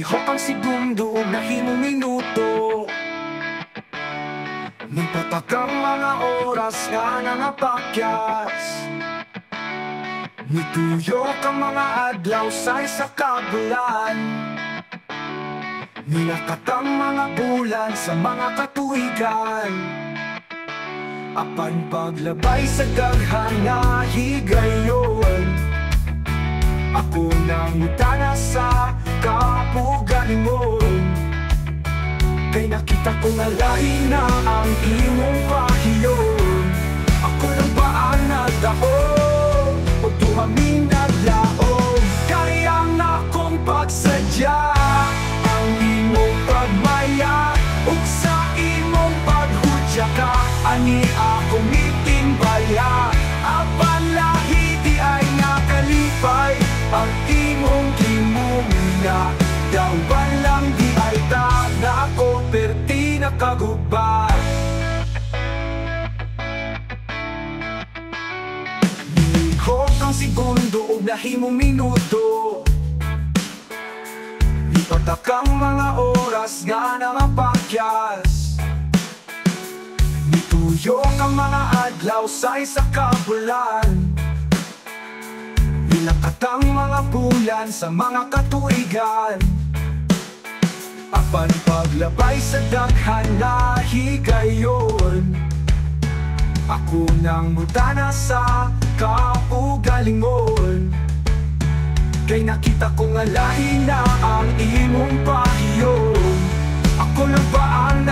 Nilihok ang segundo na himong minuto. Nipatakang mga oras nga nangapakyas. Nituyok ang mga adlaw sa isa kabulan. Nilakatang mga bulan sa mga katuigan. Apan paglabay sa daghan nga higayon, ako nang utana sa kapugalingon. Kay nakita ko nga lahi na ang imong pahiyon. Ako lang ba ang nagdahon o tuhaming naglaon? Kaya nga akong pagsadya ang imong pagmaya, ug sa imong paghudya ka ani akong itimbaya. Apan lahi di ay nakalipay ang imong kimuna. Dawan lang di ay ta na ako perti nakagubad. Nilihok ang segundo o nahimong minuto. Nipatakang mga oras nga nangapakyas. Nituyok ang mga adlaw sa isa kabulan. Nilakatang mga bulan sa mga katuigan. Apan paglabay sa daghan na higayon, ako nang mutana sa kaugalingon. Kay nakita ko nga lahi na ang imong pahiyon. Ako lang ba ang